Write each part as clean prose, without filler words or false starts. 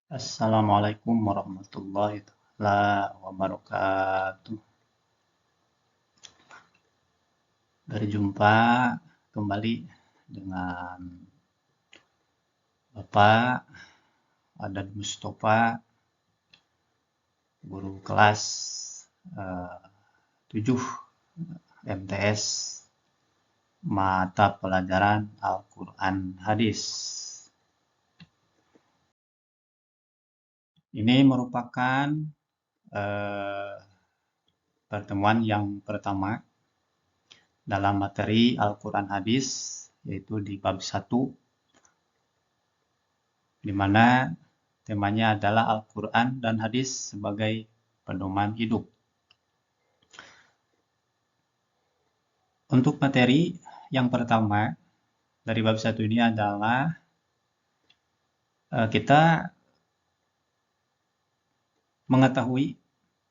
Assalamualaikum warahmatullahi wabarakatuh. Berjumpa kembali dengan Bapak Adan Mustafa, guru kelas 7 MTS mata pelajaran Al-Quran Hadis. Ini merupakan pertemuan yang pertama dalam materi Al-Quran Hadis, yaitu di bab 1, di mana temanya adalah Al-Quran dan Hadis sebagai pedoman hidup. Untuk materi yang pertama dari bab 1 ini adalah kita mengetahui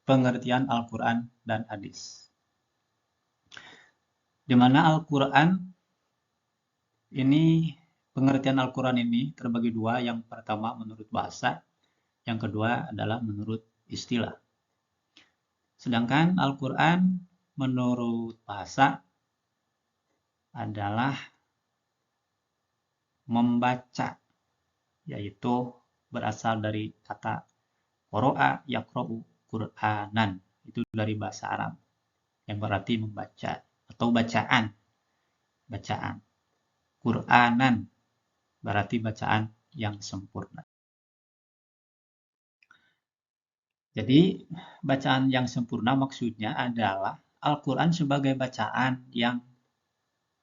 pengertian Al-Quran dan Hadis. Di mana Al-Quran ini, pengertian Al-Quran ini terbagi dua. Yang pertama menurut bahasa, yang kedua adalah menurut istilah. Sedangkan Al-Quran menurut bahasa adalah membaca, yaitu berasal dari kata qara'a yaqra'u Qur'anan, itu dari bahasa Arab yang berarti membaca atau bacaan. Qur'anan berarti bacaan yang sempurna. Jadi bacaan yang sempurna maksudnya adalah Al-Quran sebagai bacaan yang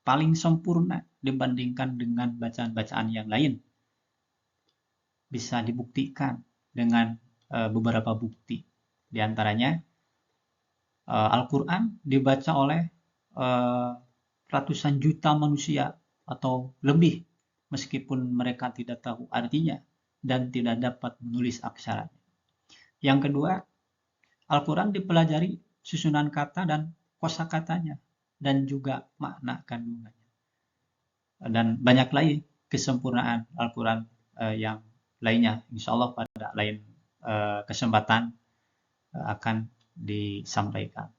paling sempurna dibandingkan dengan bacaan-bacaan yang lain. Bisa dibuktikan dengan beberapa bukti. Di antaranya Al-Quran dibaca oleh ratusan juta manusia atau lebih, meskipun mereka tidak tahu artinya dan tidak dapat menulis aksaranya. Yang kedua, Al-Quran dipelajari susunan kata dan kosakatanya dan juga makna kandungannya. Dan banyak lagi kesempurnaan Al-Quran yang lainnya. Insya Allah pada lain kesempatan akan disampaikan.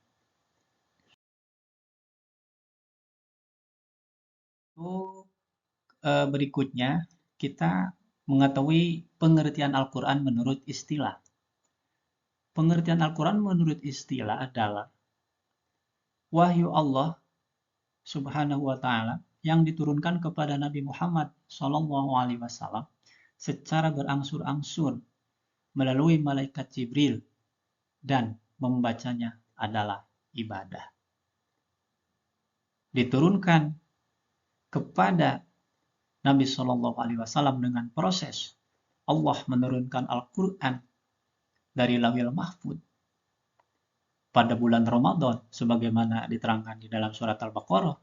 Untuk berikutnya, kita mengetahui pengertian Al-Quran menurut istilah. Pengertian Al-Quran menurut istilah adalah wahyu Allah Subhanahu wa Ta'ala yang diturunkan kepada Nabi Muhammad SAW secara berangsur-angsur melalui malaikat Jibril, dan membacanya adalah ibadah. Diturunkan kepada Nabi SAW dengan proses Allah menurunkan Al-Quran dari Lauhil Mahfuz pada bulan Ramadan, sebagaimana diterangkan di dalam surat Al-Baqarah.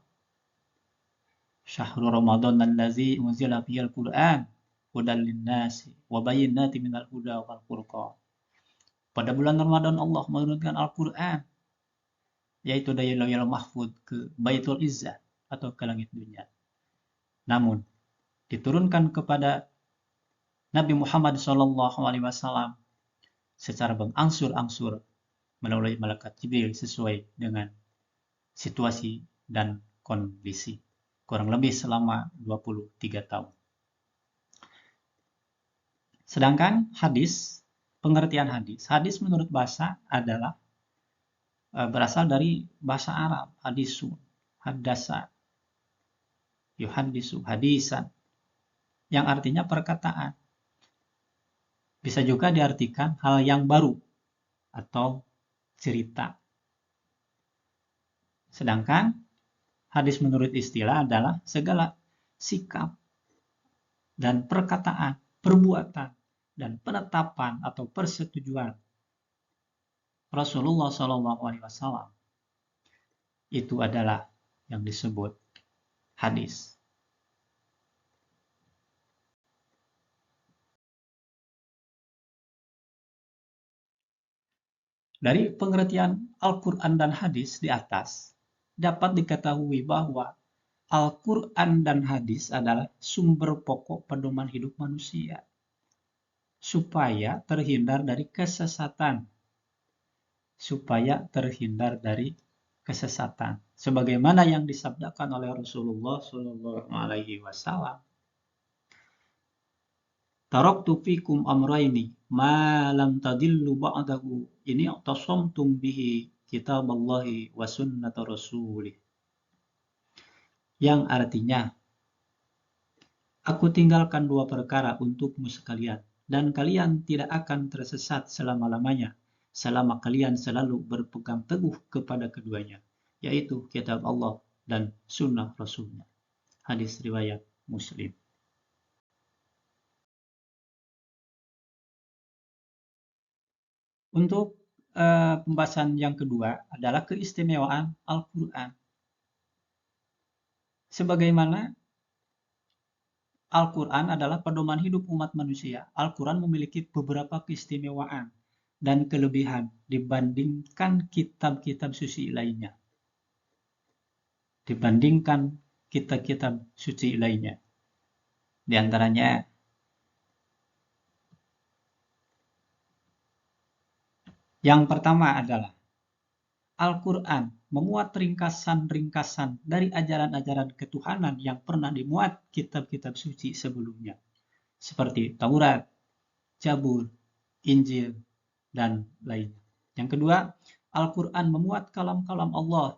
Syahrul Ramadan allazi unzila fihil Qur'an hudal linnasi wa bayyinatin minal huda wal furqan. Pada bulan Ramadan Allah menurunkan Al-Quran, yaitu dari Lauhil Mahfuz ke Baitul Izzah atau ke langit dunia. Namun diturunkan kepada Nabi Muhammad SAW secara berangsur-angsur melalui malaikat Jibril sesuai dengan situasi dan kondisi, kurang lebih selama 23 tahun. Sedangkan hadis, pengertian hadis menurut bahasa adalah berasal dari bahasa Arab, hadisun, haddasa, yuhaddisu, hadisan, yang artinya perkataan. Bisa juga diartikan hal yang baru atau cerita. Sedangkan hadis menurut istilah adalah segala sikap dan perkataan, perbuatan, dan penetapan atau persetujuan Rasulullah SAW. Itu adalah yang disebut hadis. Dari pengertian Al-Quran dan hadis di atas, dapat diketahui bahwa Al-Quran dan hadis adalah sumber pokok pedoman hidup manusia. supaya terhindar dari kesesatan. Supaya terhindar dari kesesatan. Sebagaimana yang disabdakan oleh Rasulullah Shallallahu Alaihi Wasallam, taraktu fikum amraini ma lam tadillu ba'dahu ini i'tasamtum bihi kitaballahi wa sunnata rasulih. Yang artinya, aku tinggalkan dua perkara untukmu sekalian, dan kalian tidak akan tersesat selama-lamanya, selama kalian selalu berpegang teguh kepada keduanya, yaitu kitab Allah dan sunnah Rasulnya. Hadis riwayat Muslim. Untuk pembahasan yang kedua adalah keistimewaan Al-Quran. Sebagaimana Al-Quran adalah pedoman hidup umat manusia, Al-Quran memiliki beberapa keistimewaan dan kelebihan dibandingkan kitab-kitab suci lainnya. Dibandingkan kitab-kitab suci lainnya. Di antaranya, yang pertama adalah Al-Quran memuat ringkasan-ringkasan dari ajaran-ajaran ketuhanan yang pernah dimuat kitab-kitab suci sebelumnya, seperti Taurat, Zabur, Injil, dan lainnya. Yang kedua, Al-Quran memuat kalam-kalam Allah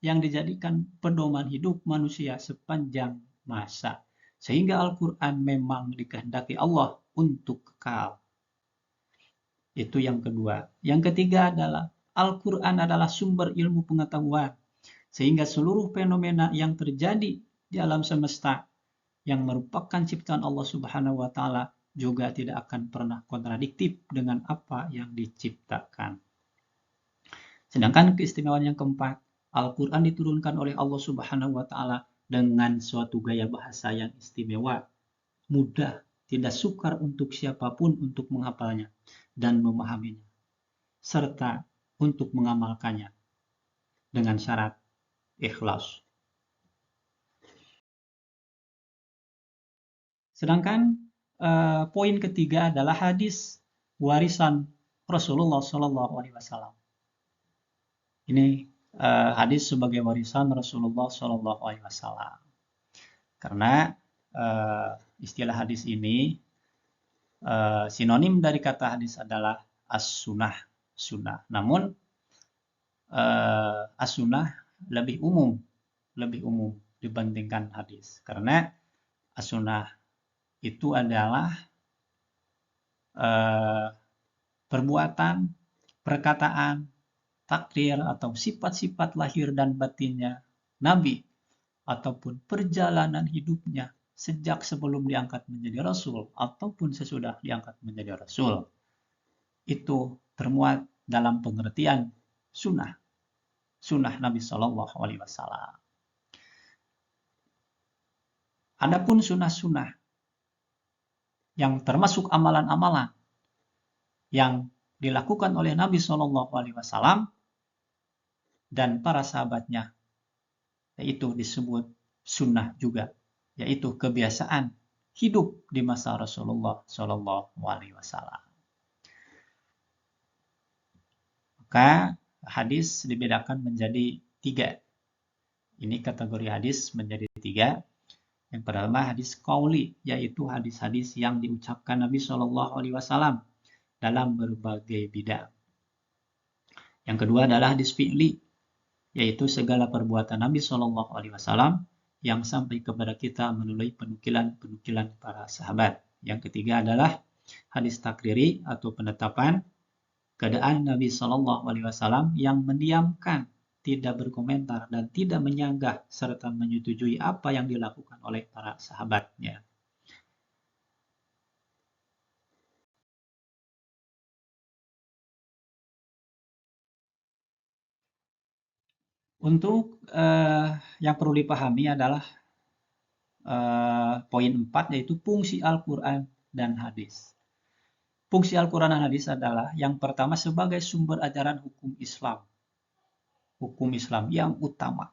yang dijadikan pedoman hidup manusia sepanjang masa. Sehingga Al-Quran memang dikehendaki Allah untuk kekal. Itu yang kedua. Yang ketiga adalah Al-Quran adalah sumber ilmu pengetahuan. Sehingga seluruh fenomena yang terjadi di alam semesta yang merupakan ciptaan Allah Subhanahu wa Ta'ala juga tidak akan pernah kontradiktif dengan apa yang diciptakan. Sedangkan keistimewaan yang keempat, Al-Quran diturunkan oleh Allah Subhanahu wa Ta'ala dengan suatu gaya bahasa yang istimewa, mudah, tidak sukar untuk siapapun untuk menghafalnya dan memahaminya, serta untuk mengamalkannya dengan syarat ikhlas. Sedangkan poin ketiga adalah hadis warisan Rasulullah Shallallahu Alaihi Wasallam. Ini hadis sebagai warisan Rasulullah Shallallahu Alaihi Wasallam. Karena istilah hadis ini sinonim dari kata hadis adalah as-sunnah, sunnah. Namun as-sunnah lebih umum dibandingkan hadis. Karena as-sunnah itu adalah perbuatan, perkataan, takdir atau sifat-sifat lahir dan batinnya Nabi ataupun perjalanan hidupnya sejak sebelum diangkat menjadi Rasul ataupun sesudah diangkat menjadi Rasul. Itu termuat dalam pengertian sunnah Nabi Shallallahu Alaihi Wasallam. Adapun sunnah yang termasuk amalan-amalan yang dilakukan oleh Nabi Shallallahu Alaihi Wasallam dan para sahabatnya, yaitu disebut sunnah juga, yaitu kebiasaan hidup di masa Rasulullah Shallallahu Alaihi Wasallam. Maka hadis dibedakan menjadi 3. Ini kategori hadis menjadi 3. Yang pertama hadis qauli, yaitu hadis-hadis yang diucapkan Nabi Shallallahu Alaihi Wasallam dalam berbagai bidang. Yang kedua adalah hadis fi'li, yaitu segala perbuatan Nabi Shallallahu Alaihi Wasallam yang sampai kepada kita melalui penukilan para sahabat. Yang ketiga adalah hadis takriri atau penetapan keadaan Nabi Shallallahu Alaihi Wasallam yang mendiamkan, tidak berkomentar dan tidak menyanggah serta menyetujui apa yang dilakukan oleh para sahabatnya. Untuk yang perlu dipahami adalah poin 4, yaitu fungsi Al-Quran dan hadis. Fungsi Al-Quran dan hadis adalah yang pertama sebagai sumber ajaran hukum Islam yang utama.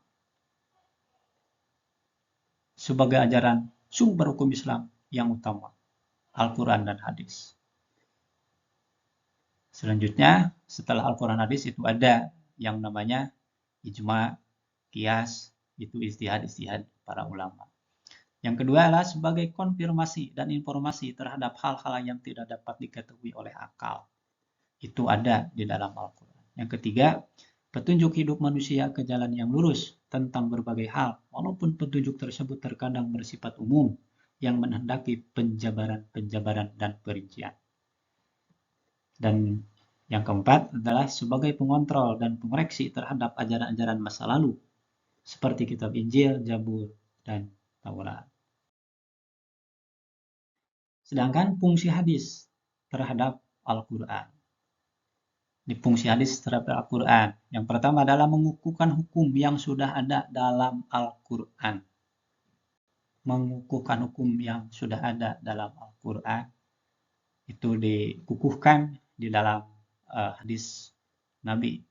Sebagai ajaran sumber hukum Islam yang utama, Al-Quran dan hadis. Selanjutnya, setelah Al-Quran hadis itu ada yang namanya ijma, qiyas, itu ijtihad para ulama. Yang kedua adalah sebagai konfirmasi dan informasi terhadap hal-hal yang tidak dapat diketahui oleh akal. Itu ada di dalam Al-Quran. Yang ketiga, petunjuk hidup manusia ke jalan yang lurus tentang berbagai hal, walaupun petunjuk tersebut terkadang bersifat umum yang menghendaki penjabaran dan perincian. Dan yang keempat adalah sebagai pengontrol dan pengoreksi terhadap ajaran-ajaran masa lalu, seperti kitab Injil, Zabur, dan Taurat. Sedangkan fungsi hadis terhadap Al-Quran. Di fungsi hadis terhadap Al-Quran. Yang pertama adalah mengukuhkan hukum yang sudah ada dalam Al-Quran. Mengukuhkan hukum yang sudah ada dalam Al-Quran. Itu dikukuhkan di dalam hadis Nabi.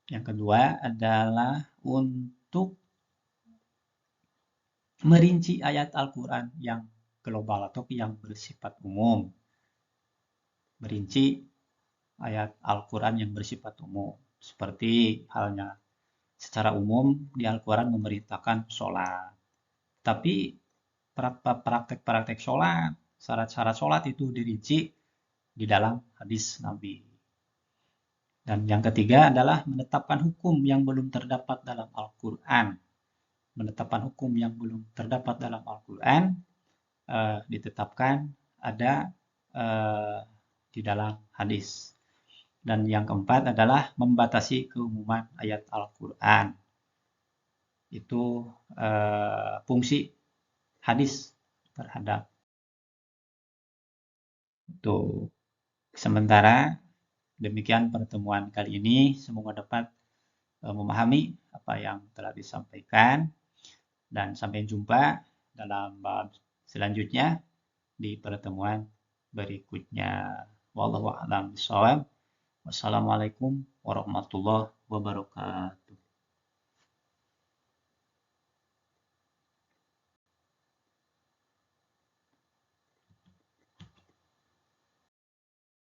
Yang kedua adalah untuk merinci ayat Al-Quran yang global atau yang bersifat umum. Merinci ayat Al-Quran yang bersifat umum. Seperti halnya secara umum di Al-Quran memerintahkan sholat. Tapi praktek-praktek sholat, syarat-syarat sholat itu dirinci di dalam hadis Nabi. Dan yang ketiga adalah menetapkan hukum yang belum terdapat dalam Al-Quran. Menetapkan hukum yang belum terdapat dalam Al-Quran ditetapkan ada di dalam hadis. Dan yang keempat adalah membatasi keumuman ayat Al-Quran. Itu fungsi hadis terhadap itu. Sementara demikian pertemuan kali ini, semoga dapat memahami apa yang telah disampaikan, dan sampai jumpa dalam bab selanjutnya di pertemuan berikutnya. Wallahu a'lam bishawab. Wassalamualaikum warahmatullahi wabarakatuh.